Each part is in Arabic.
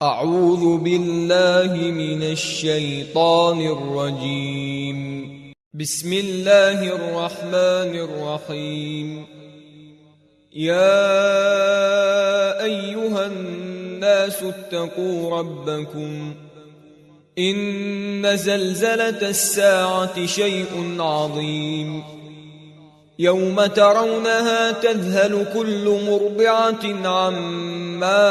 أعوذ بالله من الشيطان الرجيم. بسم الله الرحمن الرحيم. يا أيها الناس اتقوا ربكم إن زلزلة الساعة شيء عظيم يوم ترونها تذهل كل مرضعة عما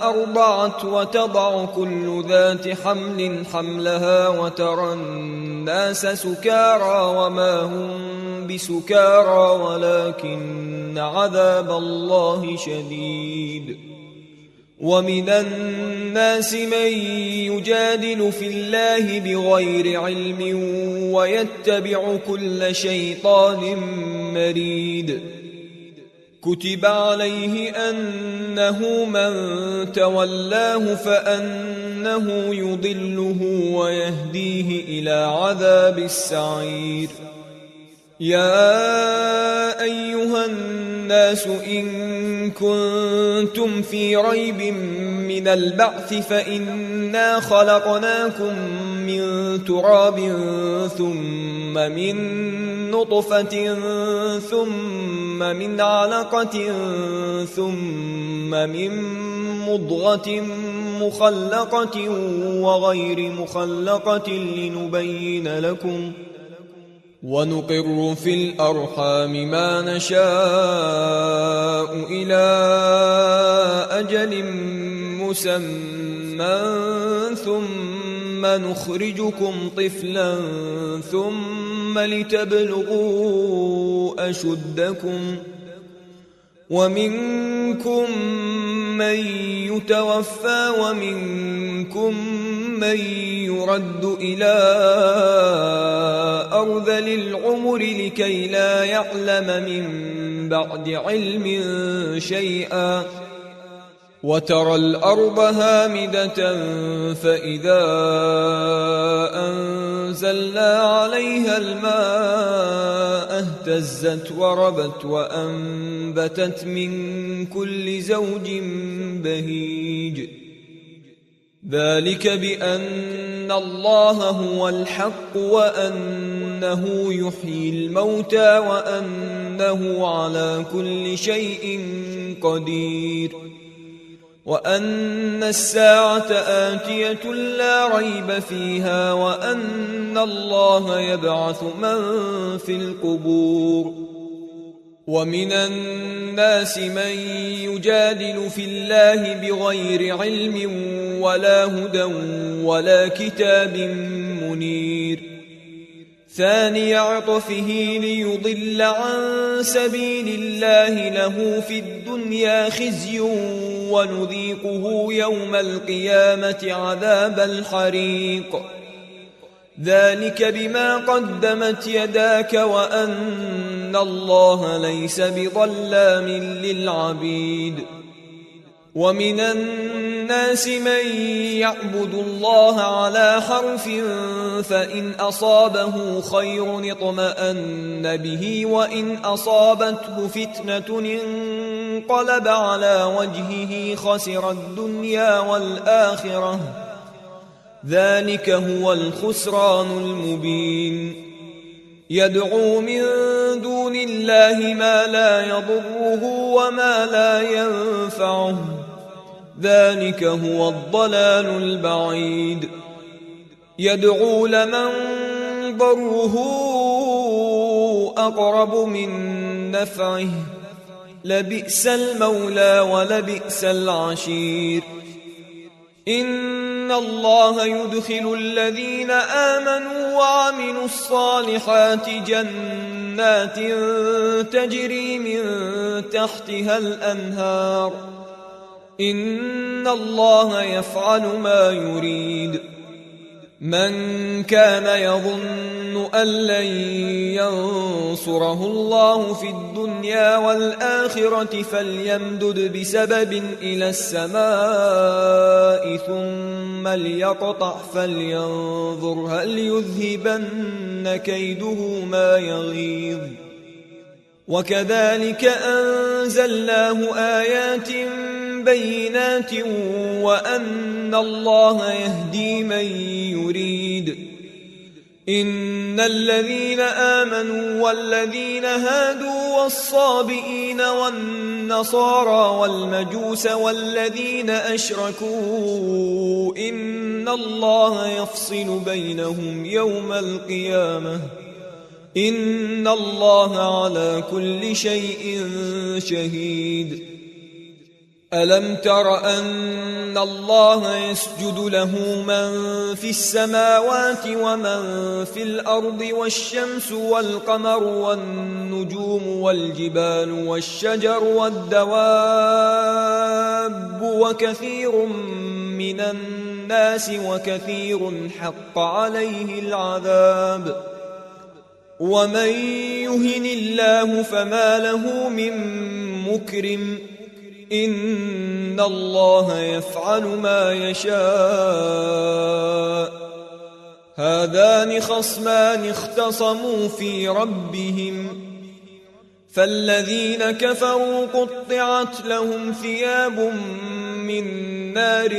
أرضعت وتضع كل ذات حمل حملها وترى الناس سكارى وما هم بسكارى ولكن عذاب الله شديد. ومن الناس من يجادل في الله بغير علم ويتبع كل شيطان مريد. كتب عليه أنه من تولاه فأنه يضله ويهديه إلى عذاب السعير. يا أيها الناس إن كنتم في ريب من البعث فإنا خلقناكم من تراب ثم من نطفة ثم من علقة ثم من مضغة مخلقة وغير مخلقة لنبين لكم ونقر في الأرحام ما نشاء إلى أجل مسمى ثم نخرجكم طفلا ثم لتبلغوا أشدكم ومنكم من يتوفى ومنكم من يرد إلى أرذل العمر لكي لا يعلم من بعد علم شيئا. وترى الأرض هامدة فإذا أنزلنا عليها الماء اهتزت وربت وأنبتت من كل زوج بهيج. ذلك بأن الله هو الحق وأنه يحيي الموتى وأنه على كل شيء قدير وأن الساعة آتية لا ريب فيها وأن الله يبعث من في القبور. ومن الناس من يجادل في الله بغير علم ولا هدى ولا كتاب منير. ثاني عطفه ليضل عن سبيل الله له في الدنيا خزي ونذيقه يوم القيامة عذاب الحريق. ذلك بما قدمت يداك وأن الله ليس بظلام للعبيد. ومن الناس من يعبد الله على حرف فإن أصابه خير اطمأن به وإن أصابته فتنة انقلب على وجهه خسر الدنيا والآخرة. ذلك هو الخسران المبين. يدعو من دون الله ما لا يضره وما لا ينفعه. ذلك هو الضلال البعيد. يدعو لمن ضره أقرب من نفعه. لبئس المولى ولبئس العشير. إن الله يدخل الذين آمنوا وعملوا الصالحات جنات تجري من تحتها الأنهار. إن الله يفعل ما يريد. من كان يظن أن لن ينصره الله في الدنيا والآخرة فليمدد بسبب إلى السماء ثم ليقطع فلينظر هل يذهبن كيده ما يغيظ. وكذلك أنزلناه آيات بينات وأن الله يهدي من يريد. إن الذين آمنوا والذين هادوا والصابئين والنصارى والمجوس والذين أشركوا إن الله يفصل بينهم يوم القيامة إن الله على كل شيء شهيد. ألم تر أن الله يسجد له من في السماوات ومن في الأرض والشمس والقمر والنجوم والجبال والشجر والدواب وكثير من الناس وكثير حق عليه العذاب ومن يهن الله فما له من مكرم إن الله يفعل ما يشاء. هذان خصمان اختصموا في ربهم فالذين كفروا قطعت لهم ثياب من نار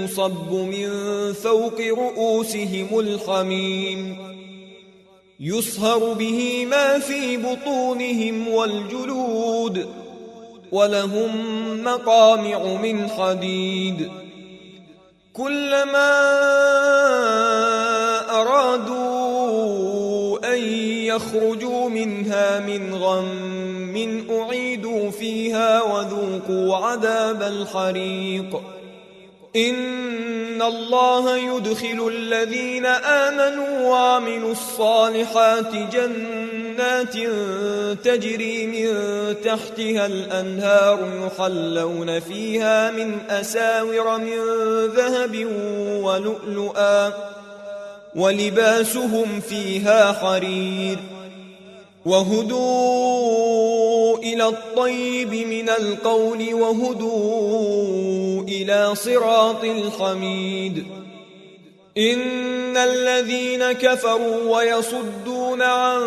يصب من فوق رؤوسهم الحميم يصهر به ما في بطونهم والجلود ولهم مقامع من حديد كلما أرادوا أن يخرجوا منها من غم أعيدوا فيها وذوقوا عذاب الحريق. إن الله يدخل الذين آمنوا وعملوا الصالحات جنات تجري من تحتها الأنهار يحلون فيها من أساور من ذهب ولؤلؤا ولباسهم فيها حرير وهدوا إلى الطيب من القول وهدوا إلى صراط الحميد. إن الذين كفروا ويصدون عن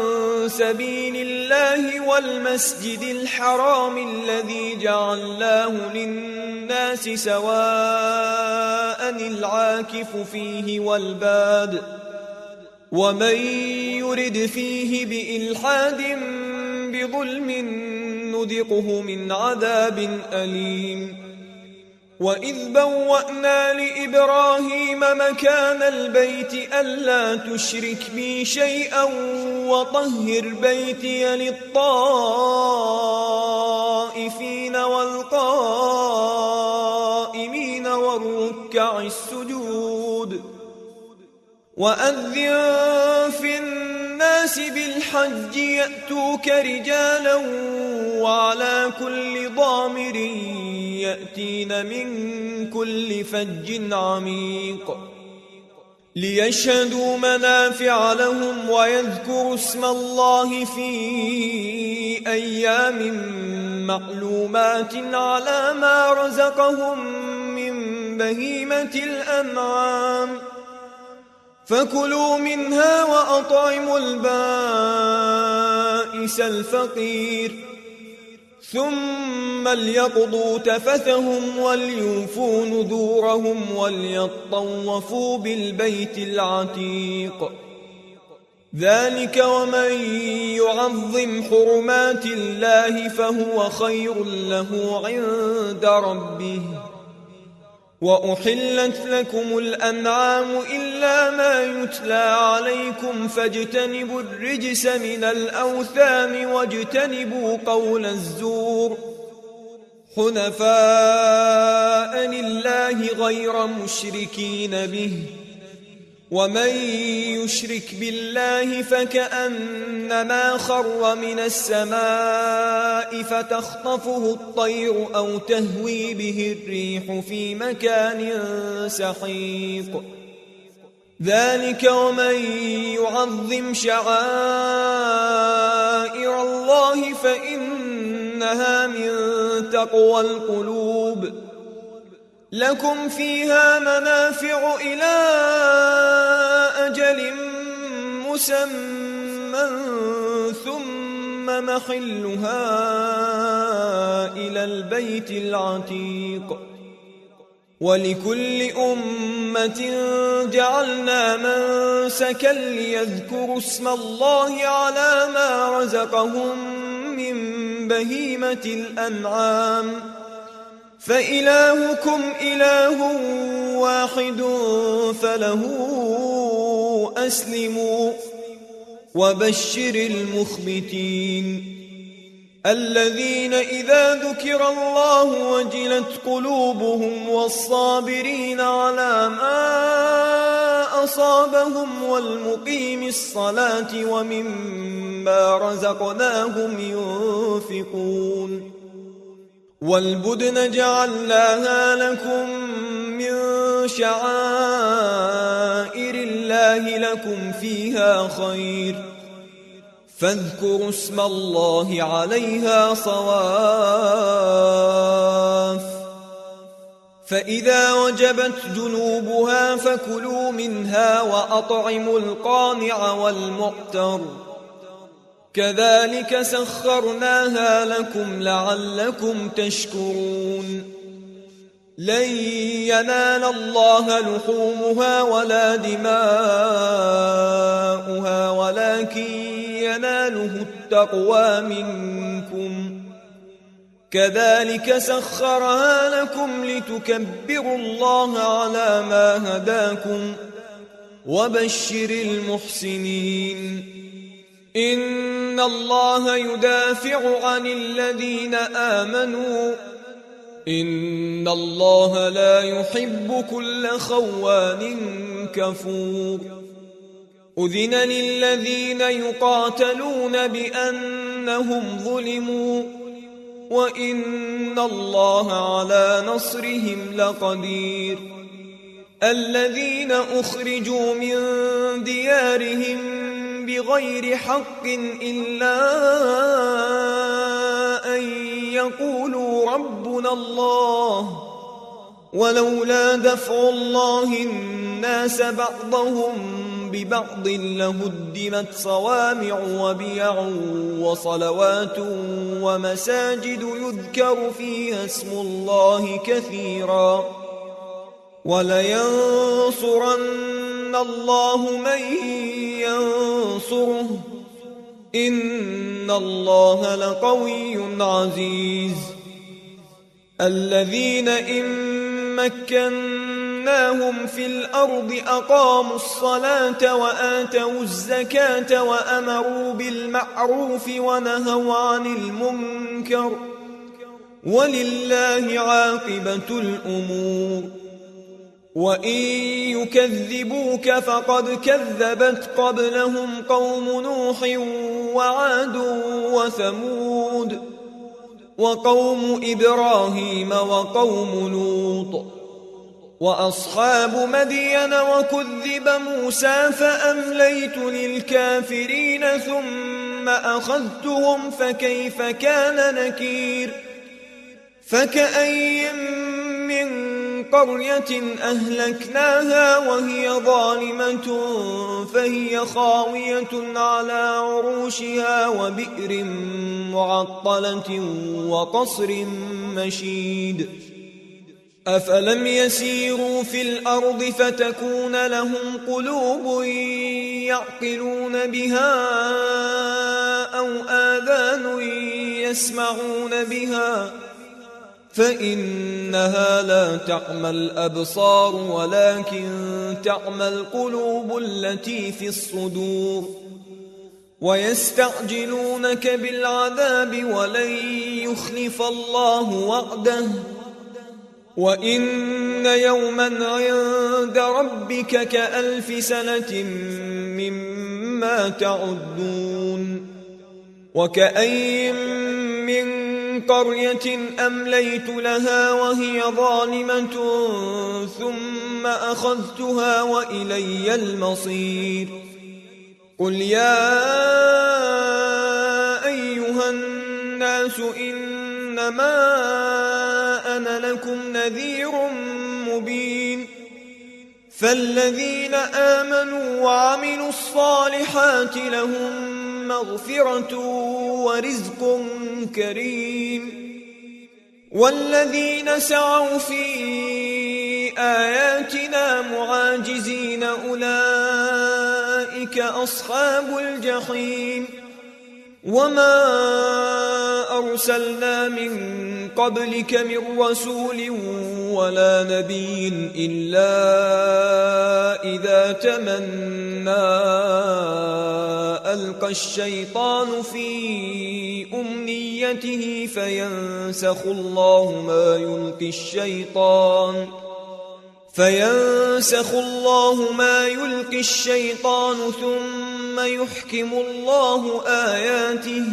سبيل الله والمسجد الحرام الذي جعلناه للناس سواء العاكف فيه والباد ومن يرد فيه بإلحاد بظلم نذقه من عذاب أليم. وإذ بوأنا لإبراهيم مكان البيت ألا تشرك بي شيئا وطهر بيتي للطائفين والقائمين والركع السجود وأذن في الناس بالحج يأتوك رجالا وعلى كل ضامر يأتين من كل فج عميق ليشهدوا منافع لهم ويذكروا اسم الله في أيام معلومات على ما رزقهم من بهيمة الأنعام فكلوا منها وأطعموا البائس الفقير ثم ليقضوا تفثهم وليوفوا نذورهم وليطوفوا بالبيت العتيق. ذلك ومن يعظم حرمات الله فهو خير له عند ربه. وأحلت لكم الأنعام إلا ما يتلى عليكم فاجتنبوا الرجس من الأوثان واجتنبوا قول الزور حنفاء لله غير مشركين به ومن يشرك بالله فكأنما خر من السماء فتخطفه الطير أو تهوي به الريح في مكان سحيق. ذلك ومن يعظم شعائر الله فإنها من تقوى القلوب. لكم فيها منافع إلى أجل مسمى ثم محلها إلى البيت العتيق ولكل أمة جعلنا منسكا ليذكروا اسم الله على ما رزقهم من بهيمة الأنعام فإلهكم إله واحد فله أسلموا وبشر المخبتين الذين إذا ذكر الله وجلت قلوبهم والصابرين على ما أصابهم والمقيم الصلاة ومما رزقناهم ينفقون والبدن جعلناها لكم من شعائر الله لكم فيها خير فاذكروا اسم الله عليها صواف فإذا وجبت جنوبها فكلوا منها وأطعموا القانع والمعتر كذلك سخرناها لكم لعلكم تشكرون لن ينال الله لحومها ولا دماؤها ولكن يناله التقوى منكم كذلك سخرها لكم لتكبروا الله على ما هداكم وبشر المحسنين إن الله يدافع عن الذين آمنوا إن الله لا يحب كل خوان كفور أذن للذين يقاتلون بأنهم ظلموا وإن الله على نصرهم لقدير الذين أخرجوا من ديارهم بغير حق إلا أن يقولوا ربنا الله ولولا دفع الله الناس بعضهم ببعض لهدمت صوامع وبيع وصلوات ومساجد يذكر فيها اسم الله كثيرا ولينصرن الله من ينصره إن الله لقوي عزيز الذين إن مكناهم في الأرض أقاموا الصلاة وآتوا الزكاة وأمروا بالمعروف ونهوا عن المنكر ولله عاقبة الأمور وإن يكذبوك فقد كذبت قبلهم قوم نوح وعاد وثمود وقوم إبراهيم وقوم لوط وأصحاب مدين وكذب موسى فأمليت للكافرين ثم أخذتهم فكيف كان نكير فكأي من قرية أهلكناها وهي ظالمة فهي خاوية على عروشها وبئر معطلة وقصر مشيد أفلم يسيروا في الأرض فتكون لهم قلوب يعقلون بها أو آذان يسمعون بها فإنها لا تعمى الأبصار ولكن تعمى القلوب التي في الصدور ويستعجلونك بالعذاب ولن يخلف الله وعده وإن يوما عند ربك كألف سنة مما تعدون وكأي من قرية أمليت لها وهي ظالمة ثم أخذتها وإلي المصير قل يا أيها الناس إنما أنا لكم نذير مبين فالذين آمنوا وعملوا الصالحات لهم مغفرة ورزق كريم. والذين سعوا في آياتنا معاجزين أولئك أصحاب الجحيم. وما أرسلنا من قبلك من رسول ولا نبي إلا إذا تمنى ألقى الشيطان في أمنيته فينسخ الله ما يلقي الشيطان ثم يحكم الله آياته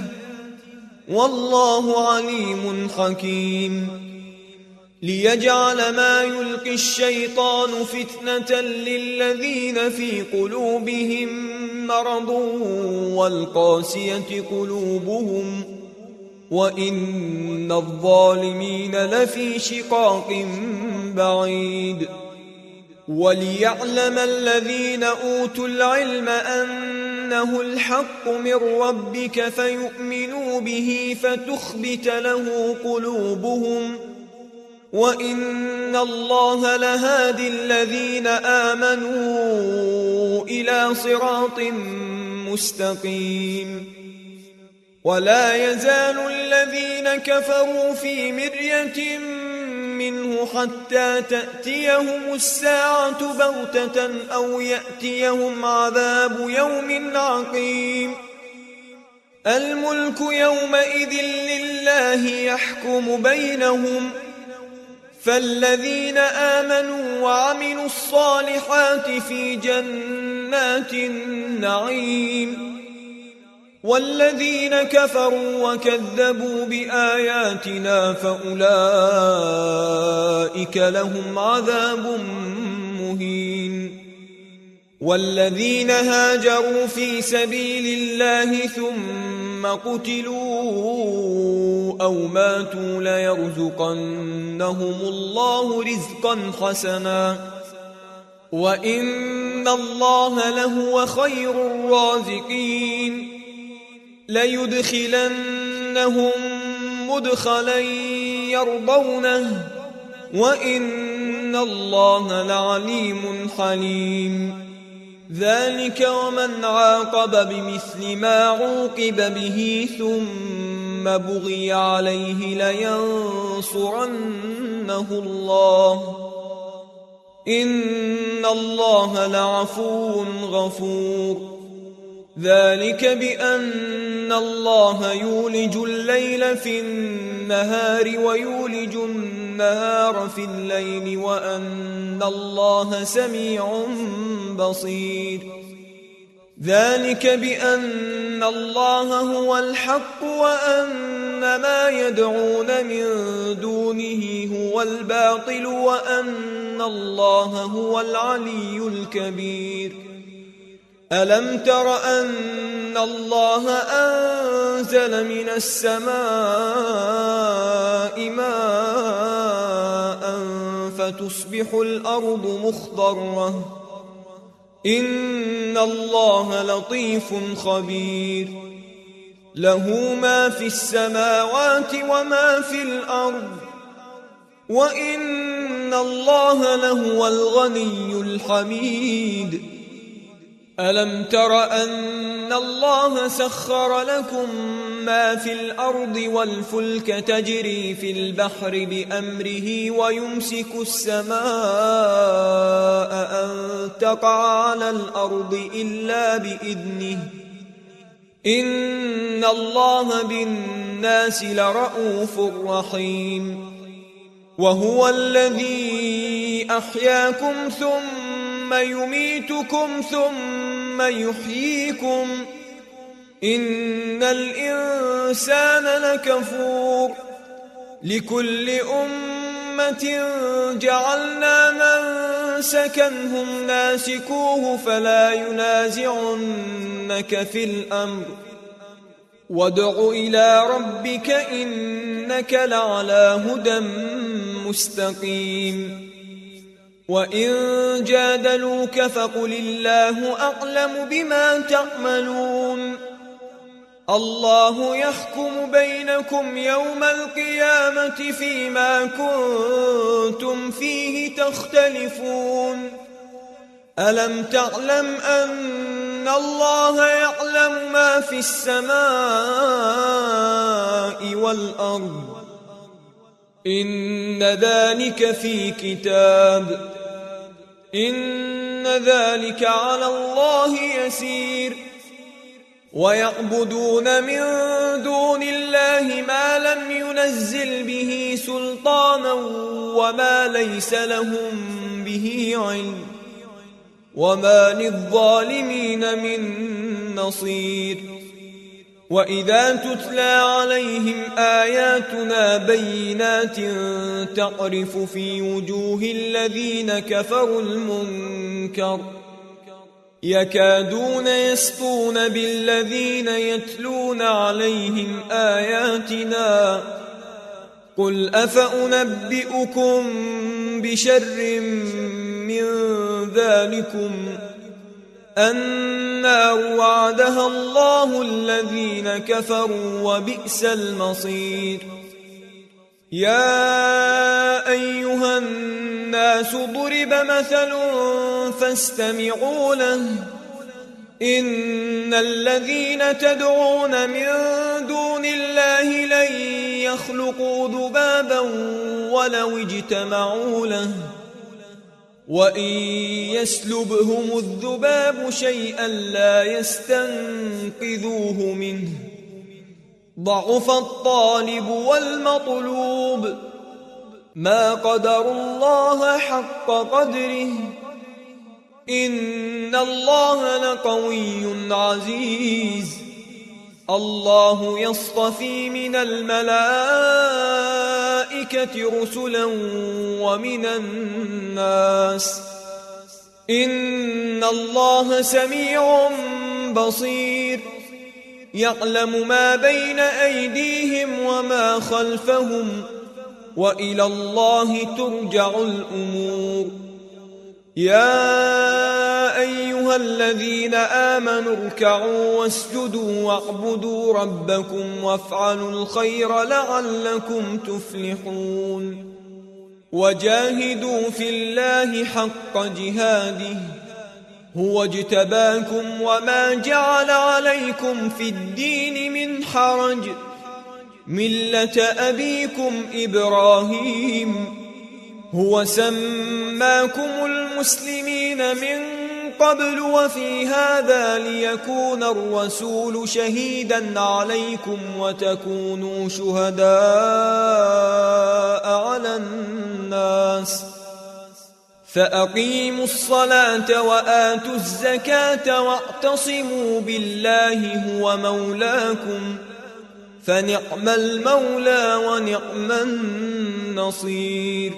والله عليم حكيم. ليجعل ما يلقي الشيطان فتنة للذين في قلوبهم مرض والقاسية قلوبهم وإن الظالمين لفي شقاق بعيد. وليعلم الذين أوتوا العلم أنه الحق من ربك فيؤمنوا به فتخبت له قلوبهم وإن الله لهادي الذين آمنوا إلى صراط مستقيم. ولا يزال الذين كفروا في مرية منه حتى تأتيهم الساعة بغتة أو يأتيهم عذاب يوم عقيم. الملك يومئذ لله يحكم بينهم فالذين آمنوا وعملوا الصالحات في جنات النعيم والذين كفروا وكذبوا بآياتنا فأولئك لهم عذاب مهين. والذين هاجروا في سبيل الله ثم قتلوا أو ماتوا ليرزقنهم الله رزقا حسنا وإن الله لهو خير الرازقين. ليدخلنهم مدخلا يرضونه وإن الله لعليم حليم. ذلك ومن عاقب بمثل ما عوقب به ثم بغي عليه لينصرنه الله إن الله لعفو غفور. ذلك بأن الله يولج الليل في النهار ويولج النهار في الليل وأن الله سميع بصير. ذلك بأن الله هو الحق وأن ما يدعون من دونه هو الباطل وأن الله هو العلي الكبير. ألم تر أن الله أنزل من السماء ماء فتصبح الأرض مخضرة إن الله لطيف خبير. له ما في السماوات وما في الأرض وإن الله لهو الغني الحميد. ألم تر أن الله سخر لكم ما في الأرض والفلك تجري في البحر بأمره ويمسك السماء أن تقع على الأرض إلا بإذنه إن الله بالناس لرءوف رحيم. وهو الذي أحياكم ثم يميتكم ثم يحييكم إن الإنسان لكفور. لكل أمة جعلنا منسكا هم ناسكوه فلا ينازعنك في الأمر وادع إلى ربك إنك لعلى هدى مستقيم. وإن جادلوك فقل الله أعلم بما تعملون الله يحكم بينكم يوم القيامة فيما كنتم فيه تختلفون ألم تعلم أن الله يعلم ما في السماء والأرض إن ذلك في كتاب إن ذلك على الله يسير ويعبدون من دون الله ما لم ينزل به سلطانا وما ليس لهم به علم وما للظالمين من نصير وإذا تتلى عليهم آياتنا بينات تعرف في وجوه الذين كفروا المنكر يكادون يسطون بالذين يتلون عليهم آياتنا قل أفأنبئكم بشر من ذلكم النار وعدها الله الذين كفروا وبئس المصير يا أيها الناس ضرب مثل فاستمعوا له إن الذين تدعون من دون الله لن يخلقوا ذبابا ولو اجتمعوا له وإن يسلبهم الذباب شيئا لا يستنقذوه منه ضعف الطالب والمطلوب ما قدروا الله حق قدره إن الله لقوي عزيز الله يصطفي من الملائكة رسلا ومن الناس إن الله سميع بصير يعلم ما بين أيديهم وما خلفهم وإلى الله ترجع الأمور يا أيها الذين آمنوا اركعوا واسجدوا واعبدوا ربكم وافعلوا الخير لعلكم تفلحون وجاهدوا في الله حق جهاده هو اجتباكم وما جعل عليكم في الدين من حرج ملة أبيكم إبراهيم هو سماكم المسلمين من قبل وفي هذا ليكون الرسول شهيدا عليكم وتكونوا شهداء على الناس فأقيموا الصلاة وآتوا الزكاة واعتصموا بالله هو مولاكم فنعم المولى ونعم النصير